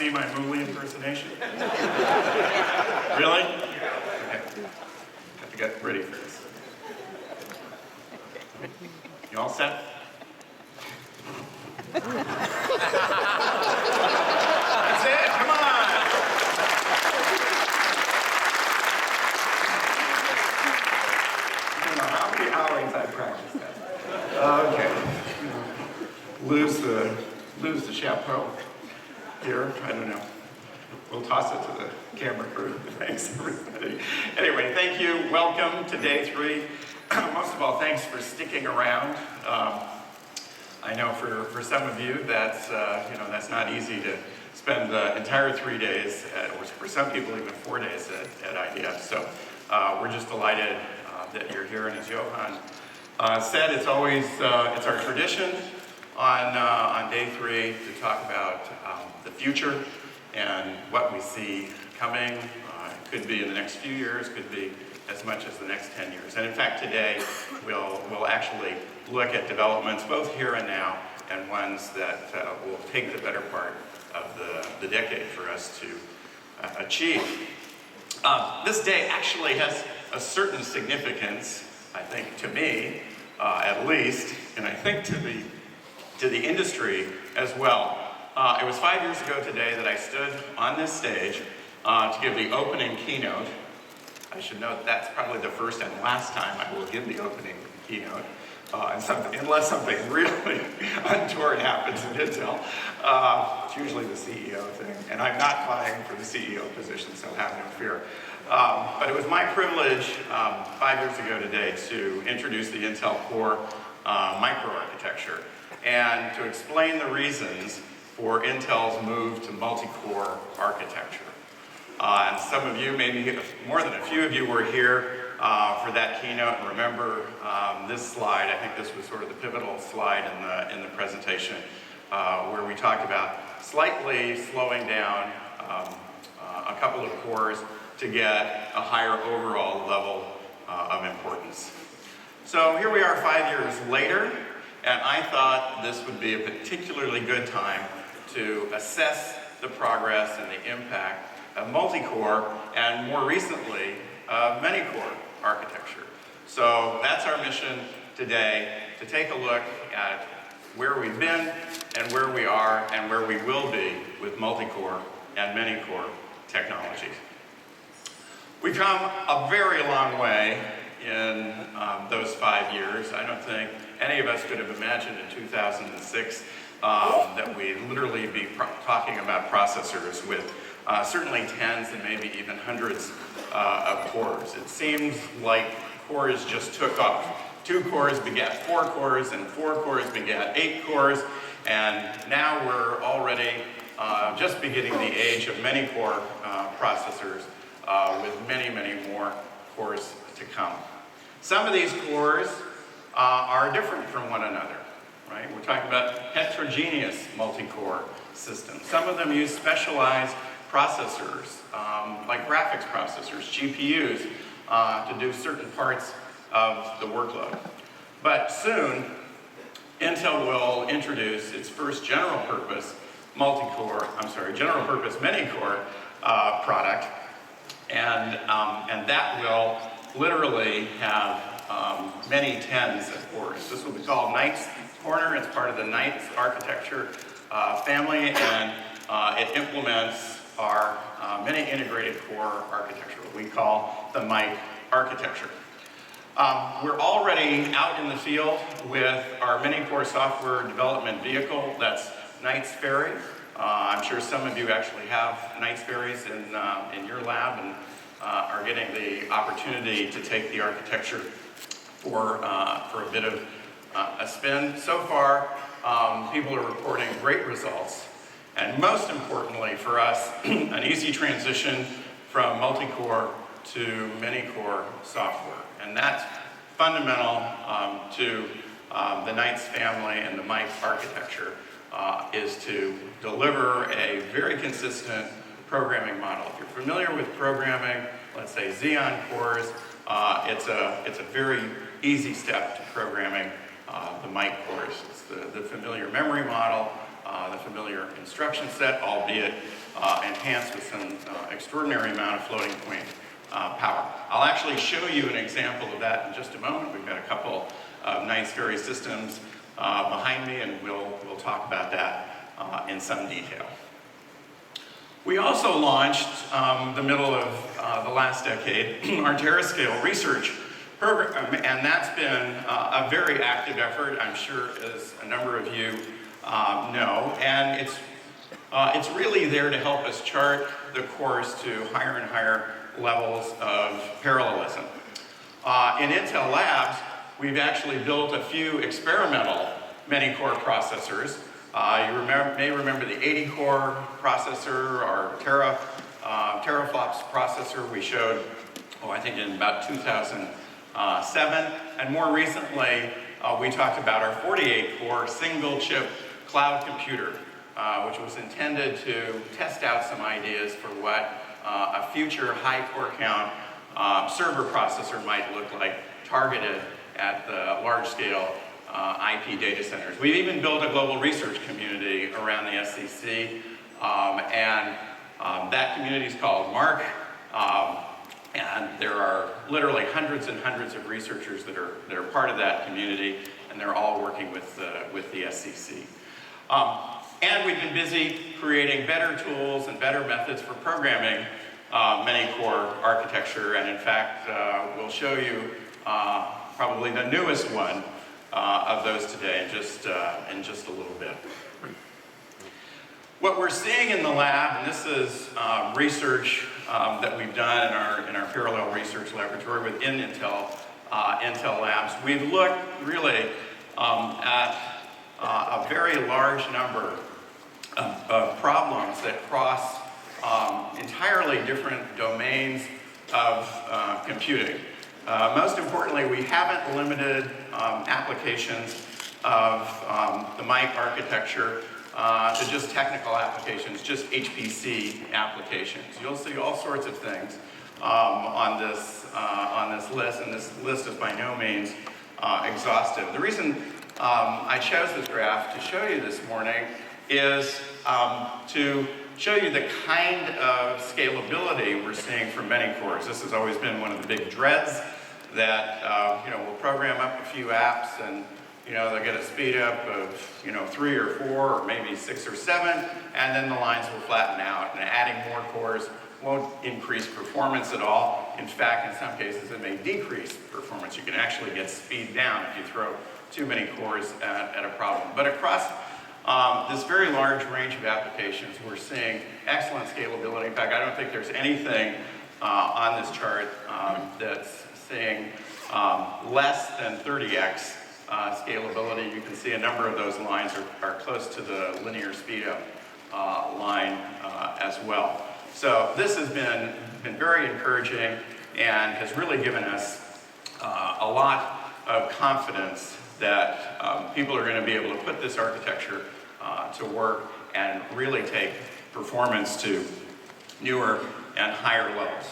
see my Mooley impersonation? Really? Okay. Have to get ready for this. You all set? That's it, come on! I don't know how many hours I practiced that. Okay. Lose the chapeau here. I don't know. We'll toss it to the camera crew. Thanks, everybody. Anyway, thank you. Welcome to day 3. Most of all, thanks for sticking around. I know for some of you that's not easy to spend the entire 3 days, or for some people even 4 days at IDF. So we're just delighted that you're here. And as Johan said, it's always it's our tradition on day 3 to talk about the future and what we see coming. It could be in the next few years, could be as much as the next 10 years. And in fact, today we'll actually look at developments both here and now and ones that will take the better part of the decade for us to achieve. This day actually has a certain significance, I think, to me, at least, and I think to the industry as well. It was 5 years ago today that I stood on this stage to give the opening keynote. I should note that's probably the first and last time I will give the opening keynote, unless something really untoward happens in Intel. It's usually the CEO thing, and I'm not vying for the CEO position, so have no fear. But it was my privilege 5 years ago today to introduce the Intel Core microarchitecture and to explain the reasons for Intel's move to multi-core architecture. And some of you, maybe more than a few of you, were here for that keynote and remember this slide. I think this was sort of the pivotal slide in the presentation where we talked about slightly slowing down a couple of cores to get a higher overall level of importance. So here we are 5 years later, and I thought this would be a particularly good time to assess the progress and the impact of multi-core and more recently many-core architecture. So that's our mission today, to take a look at where we've been and where we are and where we will be with multi-core and many-core technologies. We've come a very long way in those 5 years. I don't think any of us could have imagined in 2006 that we'd literally be talking about processors with certainly tens and maybe even hundreds of cores. It seems like cores just took off. 2 cores begat 4 cores, and 4 cores begat 8 cores, and now we're already just beginning the age of many core processors with many, many more cores to come. Some of these cores are different from one another, right? We're talking about heterogeneous multi-core systems. Some of them use specialized processors, like graphics processors, GPUs, to do certain parts of the workload. But soon, Intel will introduce its first general purpose many-core product, and that will literally have many tens of cores. This will be called Knight's Corner. It's part of the Knight's architecture family, and it implements our many integrated core architecture, what we call the Mike architecture. We're already out in the field with our many-core software development vehicle. That's Knight's Ferry. I'm sure some of you actually have Knight's Ferries in your lab and are getting the opportunity to take the architecture for a bit of a spin. So far, people are reporting great results, and most importantly for us, an easy transition from multi-core to many-core software. And that's fundamental to the Knight's family and the Mike architecture, is to deliver a very consistent programming model. If you're familiar with programming, let's say Xeon cores, it's a very easy step to programming the Mike cores. It's the familiar memory model the familiar instruction set, albeit enhanced with some extraordinary amount of floating point power. I'll actually show you an example of that in just a moment. We've got a couple of nice Very systems behind me, and we'll talk about that in some detail. We also launched, the middle of the last decade, our TerraScale research program, and that's been a very active effort, I'm sure, as a number of you know, and it's really there to help us chart the course to higher and higher levels of parallelism. In Intel Labs, we've actually built a few experimental many-core processors. You may remember the 80-core processor, our teraflops processor we showed, I think in about 2007. And more recently, we talked about our 48-core single-chip cloud computer, which was intended to test out some ideas for what a future high core count server processor might look like, targeted at the large-scale IP data centers. We've even built a global research community around the SCC, and that community is called MARC, and there are literally hundreds and hundreds of researchers that are part of that community, and they're all working with the SCC. And we've been busy creating better tools and better methods for programming many-core architecture, and in fact, we'll show you probably the newest one of those today in just a little bit. What we're seeing in the lab, and this is research that we've done in our parallel research laboratory within Intel Labs, we've looked really at a very large number of problems that cross entirely different domains of computing. Most importantly, we haven't limited applications of the mic architecture to just technical applications, just HPC applications. You'll see all sorts of things on this list, and this list is by no means exhaustive. The reason I chose this graph to show you this morning is to show you the kind of scalability we're seeing from many cores. This has always been one of the big dreads, that we'll program up a few apps and they'll get a speed up of 3 or 4 or maybe 6 or 7, and then the lines will flatten out, and adding more cores won't increase performance at all. In fact, in some cases it may decrease performance. You can actually get speed down if you throw too many cores at a problem. But across this very large range of applications, we're seeing excellent scalability. In fact, I don't think there's anything on this chart that's seeing less than 30x scalability. You can see a number of those lines are close to the linear speed up line as well. So this has been very encouraging and has really given us a lot of confidence that people are going to be able to put this architecture to work and really take performance to newer and higher levels.